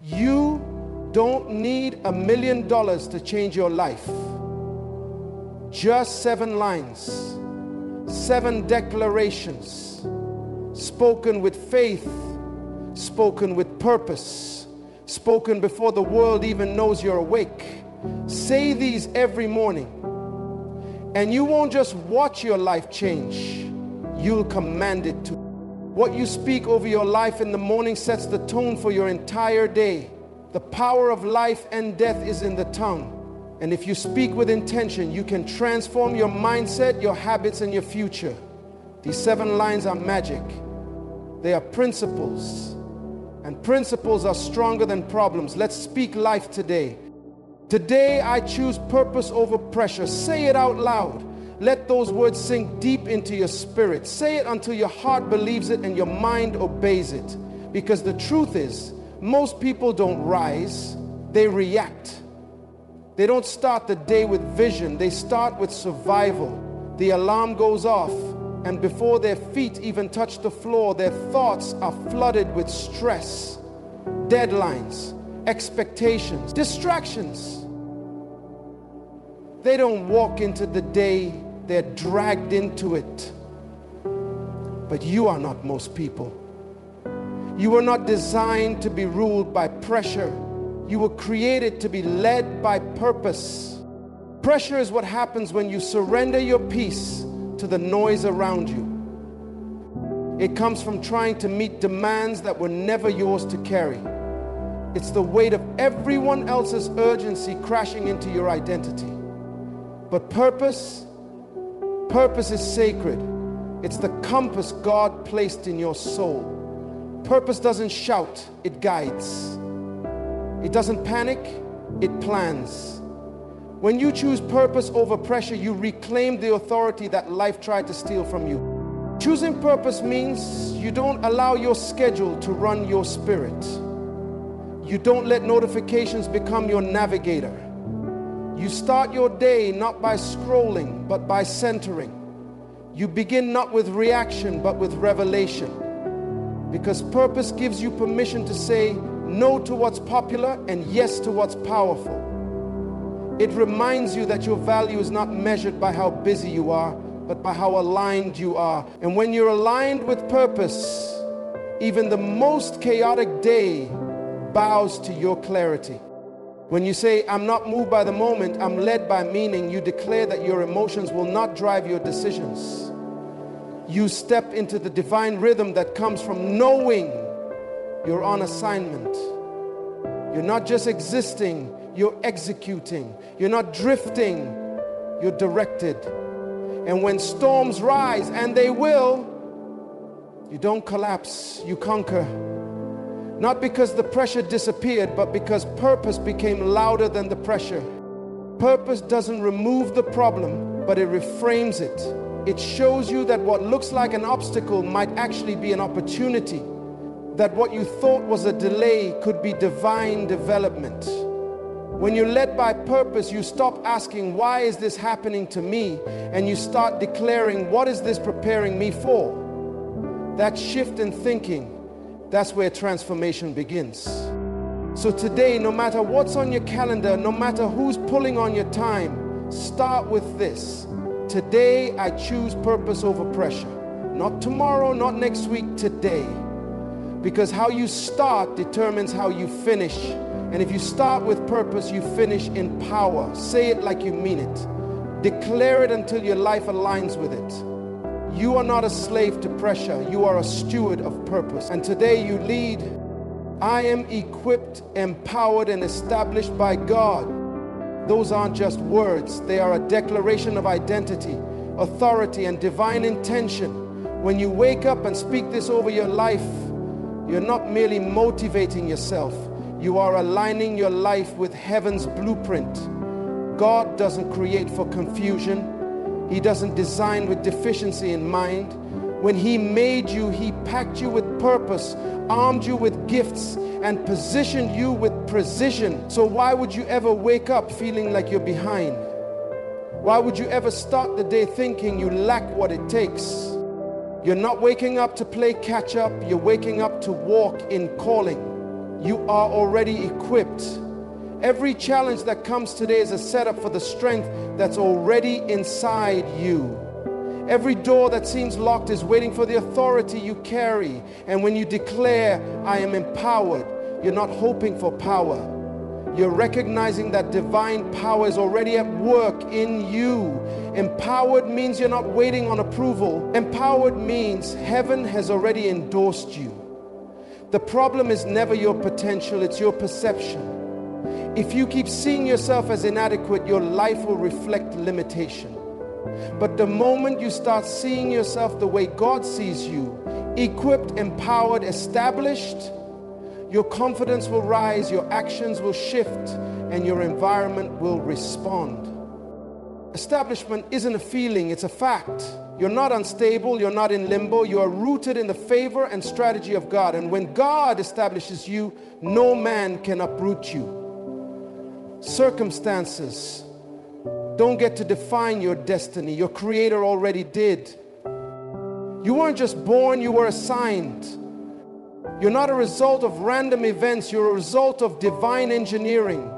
You don't need $1 million to change your life. Just 7 lines, 7 declarations, spoken with faith, spoken with purpose, spoken before the world even knows you're awake. Say these every morning, and you won't just watch your life change, you'll command it to. What you speak over your life in the morning sets the tone for your entire day. The power of life and death is in the tongue. And if you speak with intention, you can transform your mindset, your habits, and your future. These 7 lines are magic. They are principles. And principles are stronger than problems. Let's speak life today. Today, I choose purpose over pressure. Say it out loud. Let those words sink deep into your spirit. Say it until your heart believes it and your mind obeys it. Because the truth is, most people don't rise, they react. They don't start the day with vision, they start with survival. The alarm goes off, and before their feet even touch the floor, their thoughts are flooded with stress, deadlines, expectations, distractions. They don't walk into the day, they're dragged into it. But you are not most people. You were not designed to be ruled by pressure. You were created to be led by purpose. Pressure is what happens when you surrender your peace to the noise around you. It comes from trying to meet demands that were never yours to carry. It's the weight of everyone else's urgency crashing into your identity. But purpose is sacred. It's the compass God placed in your soul. Purpose doesn't shout, it guides. It doesn't panic, it plans. When you choose purpose over pressure, you reclaim the authority that life tried to steal from you. Choosing purpose means you don't allow your schedule to run your spirit. You don't let notifications become your navigator. You start your day not by scrolling, but by centering. You begin not with reaction, but with revelation. Because purpose gives you permission to say no to what's popular and yes to what's powerful. It reminds you that your value is not measured by how busy you are, but by how aligned you are. And when you're aligned with purpose, even the most chaotic day bows to your clarity. When you say, I'm not moved by the moment, I'm led by meaning, you declare that your emotions will not drive your decisions. You step into the divine rhythm that comes from knowing you're on assignment. You're not just existing, you're executing. You're not drifting, you're directed. And when storms rise, and they will, you don't collapse, you conquer. Not because the pressure disappeared, but because purpose became louder than the pressure. Purpose doesn't remove the problem, but it reframes it. It shows you that what looks like an obstacle might actually be an opportunity. That what you thought was a delay could be divine development. When you're led by purpose, you stop asking, why is this happening to me? And you start declaring, what is this preparing me for? That shift in thinking, that's where transformation begins. So today, no matter what's on your calendar, no matter who's pulling on your time, start with this. Today, I choose purpose over pressure. Not tomorrow, not next week, today. Because how you start determines how you finish. And if you start with purpose, you finish in power. Say it like you mean it. Declare it until your life aligns with it. You are not a slave to pressure. You are a steward of purpose. And today you lead. I am equipped, empowered, and established by God. Those aren't just words. They are a declaration of identity, authority, and divine intention. When you wake up and speak this over your life, you're not merely motivating yourself. You are aligning your life with heaven's blueprint. God doesn't create for confusion. He doesn't design with deficiency in mind. When He made you, He packed you with purpose, armed you with gifts, and positioned you with precision. So why would you ever wake up feeling like you're behind? Why would you ever start the day thinking you lack what it takes? You're not waking up to play catch up. You're waking up to walk in calling. You are already equipped. Every challenge that comes today is a setup for the strength that's already inside you. Every door that seems locked is waiting for the authority you carry. And when you declare, I am empowered, you're not hoping for power. You're recognizing that divine power is already at work in you. Empowered means you're not waiting on approval. Empowered means heaven has already endorsed you. The problem is never your potential, it's your perception. If you keep seeing yourself as inadequate, your life will reflect limitation. But the moment you start seeing yourself the way God sees you, equipped, empowered, established, your confidence will rise, your actions will shift, and your environment will respond. Establishment isn't a feeling, it's a fact. You're not unstable, you're not in limbo, you are rooted in the favor and strategy of God. And when God establishes you, no man can uproot you. Circumstances don't get to define your destiny. Your Creator already did. You weren't just born, you were assigned. You're not a result of random events, you're a result of divine engineering.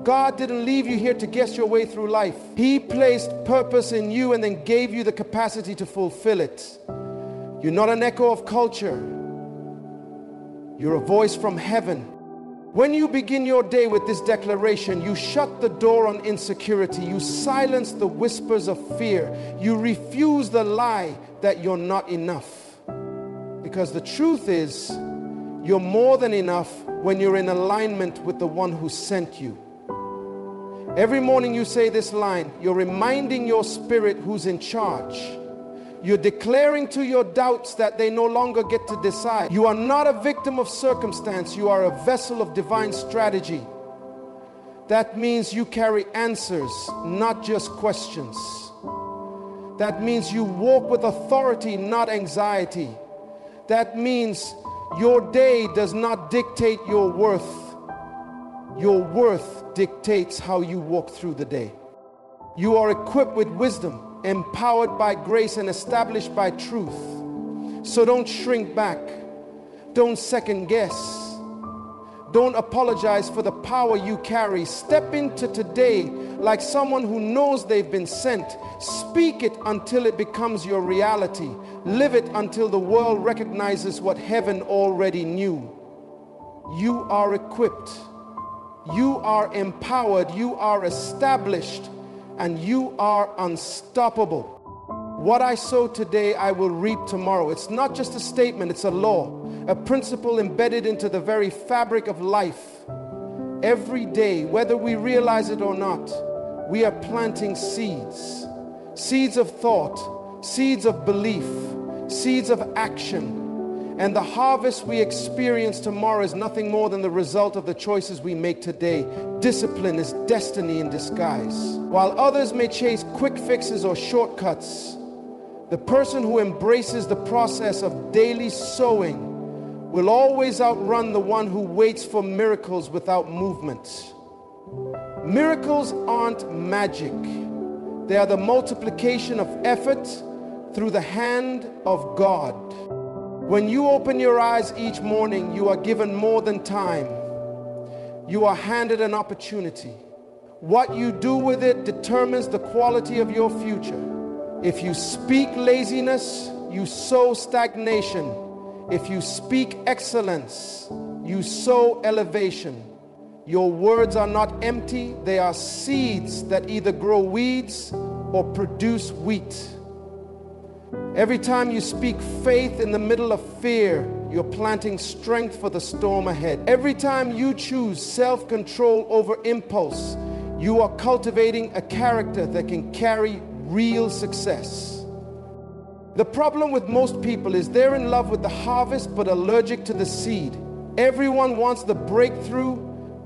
God didn't leave you here to guess your way through life. He placed purpose in you and then gave you the capacity to fulfill it. You're not an echo of culture. You're a voice from heaven. When you begin your day with this declaration, you shut the door on insecurity. You silence the whispers of fear. You refuse the lie that you're not enough. Because the truth is, you're more than enough when you're in alignment with the one who sent you. Every morning you say this line, you're reminding your spirit who's in charge. You're declaring to your doubts that they no longer get to decide. You are not a victim of circumstance. You are a vessel of divine strategy. That means you carry answers, not just questions. That means you walk with authority, not anxiety. That means your day does not dictate your worth. Your worth dictates how you walk through the day. You are equipped with wisdom, empowered by grace and established by truth. So don't shrink back. Don't second guess. Don't apologize for the power you carry. Step into today like someone who knows they've been sent. Speak it until it becomes your reality. Live it until the world recognizes what heaven already knew. You are equipped. You are empowered. You are established. And you are unstoppable. What I sow today, I will reap tomorrow. It's not just a statement, it's a law, a principle embedded into the very fabric of life. Every day, whether we realize it or not, we are planting seeds. Seeds of thought, seeds of belief, seeds of action. And the harvest we experience tomorrow is nothing more than the result of the choices we make today. Discipline is destiny in disguise. While others may chase quick fixes or shortcuts, the person who embraces the process of daily sowing will always outrun the one who waits for miracles without movement. Miracles aren't magic. They are the multiplication of effort through the hand of God. When you open your eyes each morning, you are given more than time. You are handed an opportunity. What you do with it determines the quality of your future. If you speak laziness, you sow stagnation. If you speak excellence, you sow elevation. Your words are not empty, they are seeds that either grow weeds or produce wheat. Every time you speak faith in the middle of fear, you're planting strength for the storm ahead. Every time you choose self-control over impulse, you are cultivating a character that can carry real success. The problem with most people is they're in love with the harvest but allergic to the seed. Everyone wants the breakthrough,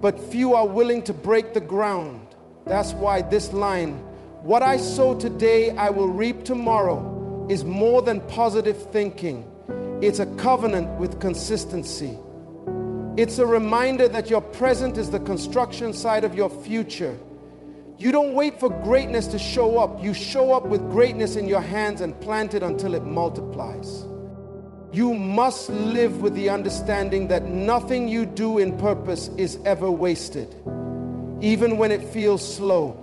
but few are willing to break the ground. That's why this line, what I sow today, I will reap tomorrow, is more than positive thinking. It's a covenant with consistency. It's a reminder that your present is the construction site of your future. You don't wait for greatness to show up. You show up with greatness in your hands and plant it until it multiplies. You must live with the understanding that nothing you do in purpose is ever wasted. Even when it feels slow,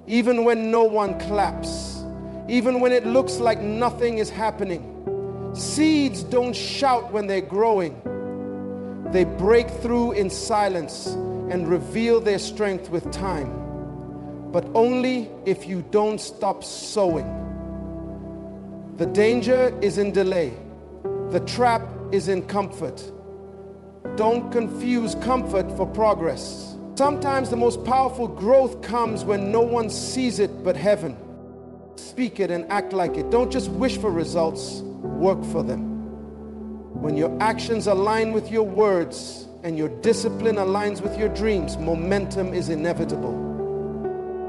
even when no one claps, even when it looks like nothing is happening. Seeds don't shout when they're growing. They break through in silence and reveal their strength with time. But only if you don't stop sowing. The danger is in delay. The trap is in comfort. Don't confuse comfort for progress. Sometimes the most powerful growth comes when no one sees it but heaven. Speak it and act like it. Don't just wish for results, work for them. When your actions align with your words and your discipline aligns with your dreams, momentum is inevitable.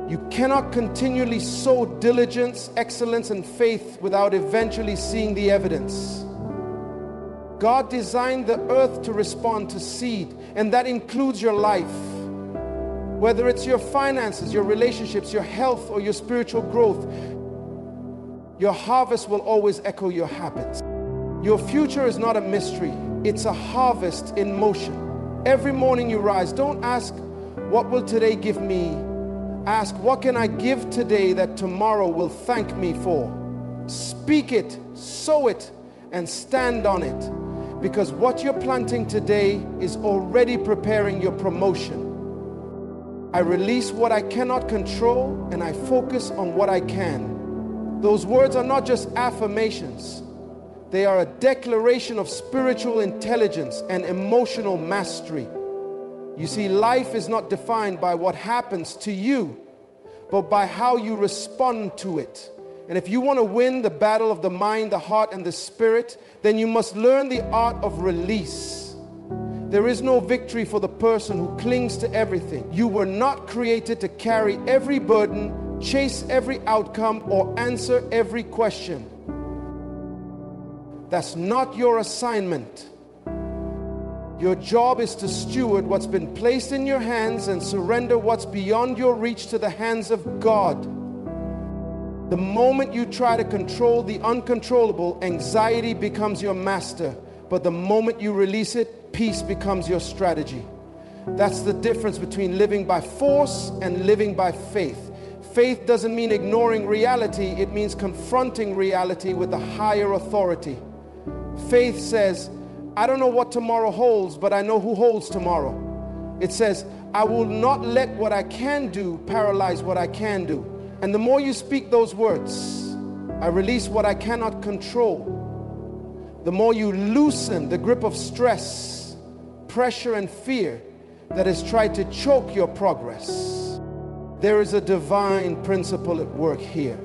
You cannot continually sow diligence, excellence, and faith without eventually seeing the evidence. God designed the earth to respond to seed, and that includes your life. Whether it's your finances, your relationships, your health, or your spiritual growth, your harvest will always echo your habits. Your future is not a mystery, it's a harvest in motion. Every morning you rise, don't ask, what will today give me? Ask, what can I give today that tomorrow will thank me for? Speak it, sow it, and stand on it. Because what you're planting today is already preparing your promotion. I release what I cannot control and I focus on what I can. Those words are not just affirmations. They are a declaration of spiritual intelligence and emotional mastery. You see, life is not defined by what happens to you, but by how you respond to it. And if you want to win the battle of the mind, the heart, and the spirit, then you must learn the art of release. There is no victory for the person who clings to everything. You were not created to carry every burden, chase every outcome, or answer every question. That's not your assignment. Your job is to steward what's been placed in your hands and surrender what's beyond your reach to the hands of God. The moment you try to control the uncontrollable, anxiety becomes your master. But the moment you release it, peace becomes your strategy. That's the difference between living by force and living by faith. Faith doesn't mean ignoring reality. It means confronting reality with a higher authority. Faith says, I don't know what tomorrow holds, but I know who holds tomorrow. It says, I will not let what I can do paralyze what I can do. And the more you speak those words, I release what I cannot control, the more you loosen the grip of stress, pressure, and fear that has tried to choke your progress. There is a divine principle at work here.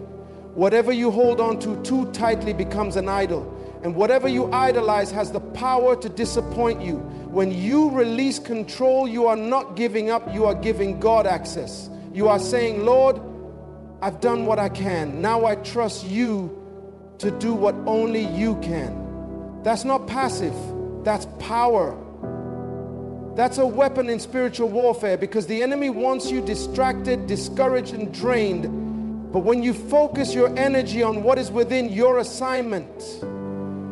Whatever you hold on to too tightly becomes an idol. And whatever you idolize has the power to disappoint you. When you release control, you are not giving up, you are giving God access. You are saying, Lord, I've done what I can. Now I trust you to do what only you can. That's not passive, that's power. That's a weapon in spiritual warfare because the enemy wants you distracted, discouraged, and drained. But when you focus your energy on what is within your assignment,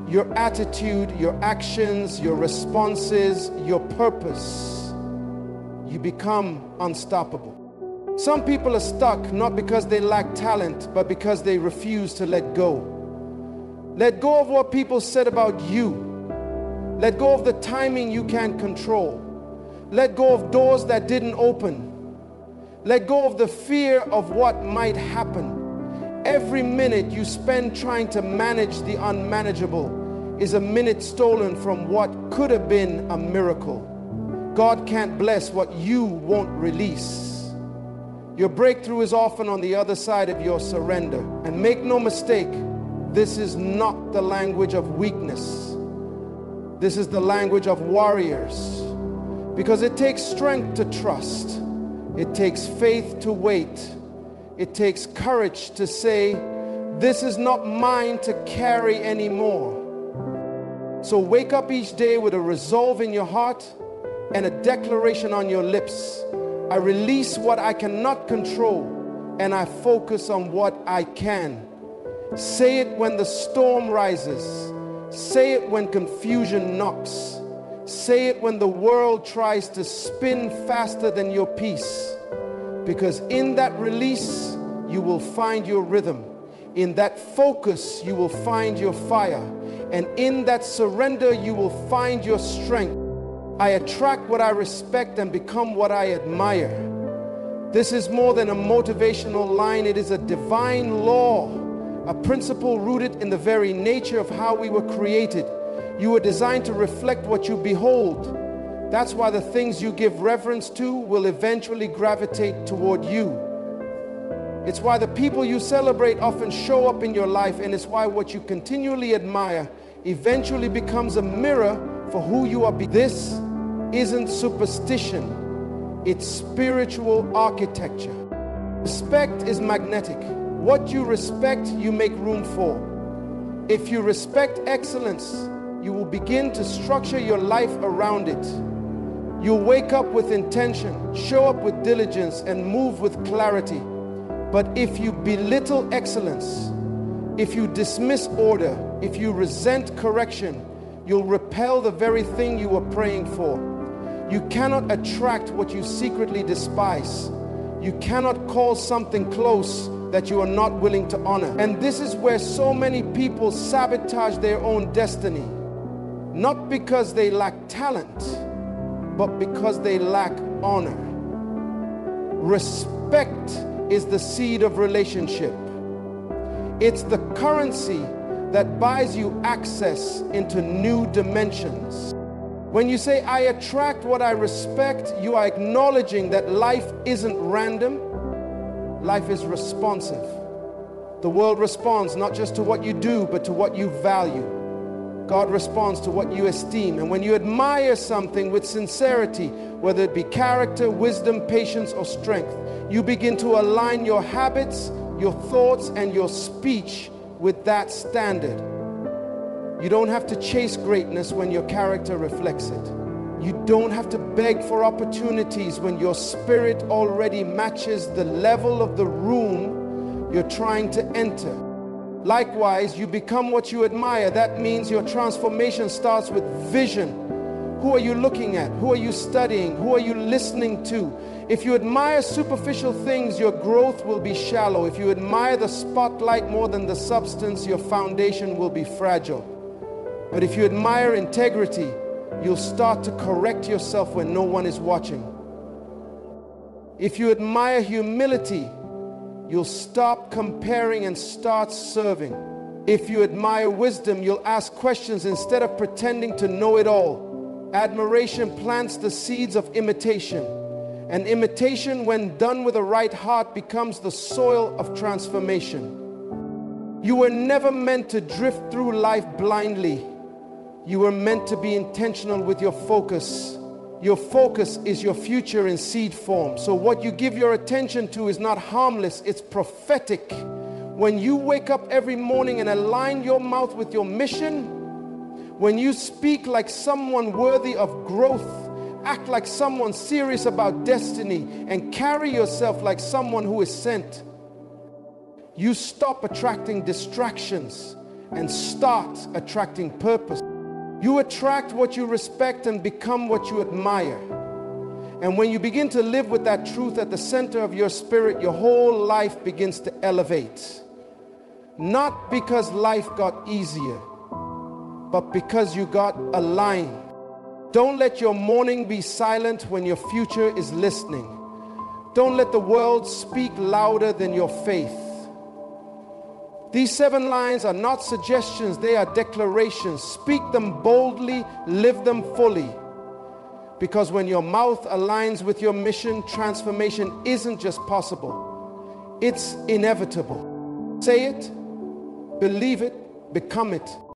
your attitude, your actions, your responses, your purpose, you become unstoppable. Some people are stuck not because they lack talent, but because they refuse to let go. Let go of what people said about you. Let go of the timing you can't control. Let go of doors that didn't open. Let go of the fear of what might happen. Every minute you spend trying to manage the unmanageable is a minute stolen from what could have been a miracle. God can't bless what you won't release. Your breakthrough is often on the other side of your surrender. And make no mistake, this is not the language of weakness. This is the language of warriors. Because it takes strength to trust. It takes faith to wait. It takes courage to say, this is not mine to carry anymore. So wake up each day with a resolve in your heart and a declaration on your lips. I release what I cannot control and I focus on what I can. Say it when the storm rises. Say it when confusion knocks. Say it when the world tries to spin faster than your peace. Because in that release, you will find your rhythm. In that focus, you will find your fire. And in that surrender, you will find your strength. I attract what I respect and become what I admire. This is more than a motivational line. It is a divine law, a principle rooted in the very nature of how we were created. You were designed to reflect what you behold. That's why the things you give reverence to will eventually gravitate toward you. It's why the people you celebrate often show up in your life, and it's why what you continually admire eventually becomes a mirror for who you are. This isn't superstition, it's spiritual architecture. Respect is magnetic. What you respect, you make room for. If you respect excellence, you will begin to structure your life around it. You'll wake up with intention, show up with diligence, and move with clarity. But if you belittle excellence, if you dismiss order, if you resent correction, you'll repel the very thing you were praying for. You cannot attract what you secretly despise. You cannot call something close that you are not willing to honor. And this is where so many people sabotage their own destiny. Not because they lack talent, but because they lack honor. Respect is the seed of relationship. It's the currency that buys you access into new dimensions. When you say, I attract what I respect, you are acknowledging that life isn't random, life is responsive. The world responds not just to what you do, but to what you value. God responds to what you esteem. And when you admire something with sincerity, whether it be character, wisdom, patience, or strength, you begin to align your habits, your thoughts, and your speech with that standard. You don't have to chase greatness when your character reflects it. You don't have to beg for opportunities when your spirit already matches the level of the room you're trying to enter. Likewise, you become what you admire. That means your transformation starts with vision. Who are you looking at? Who are you studying? Who are you listening to? If you admire superficial things, your growth will be shallow. If you admire the spotlight more than the substance, your foundation will be fragile. But if you admire integrity, you'll start to correct yourself when no one is watching. If you admire humility, you'll stop comparing and start serving. If you admire wisdom, you'll ask questions instead of pretending to know it all. Admiration plants the seeds of imitation. And imitation, when done with a right heart, becomes the soil of transformation. You were never meant to drift through life blindly. You were meant to be intentional with your focus. Your focus is your future in seed form. So what you give your attention to is not harmless, it's prophetic. When you wake up every morning and align your mouth with your mission, when you speak like someone worthy of growth, act like someone serious about destiny, and carry yourself like someone who is sent, you stop attracting distractions and start attracting purpose. You attract what you respect and become what you admire. And when you begin to live with that truth at the center of your spirit, your whole life begins to elevate. Not because life got easier, but because you got aligned. Don't let your morning be silent when your future is listening. Don't let the world speak louder than your faith. These 7 lines are not suggestions, they are declarations. Speak them boldly, live them fully. Because when your mouth aligns with your mission, transformation isn't just possible, it's inevitable. Say it, believe it, become it.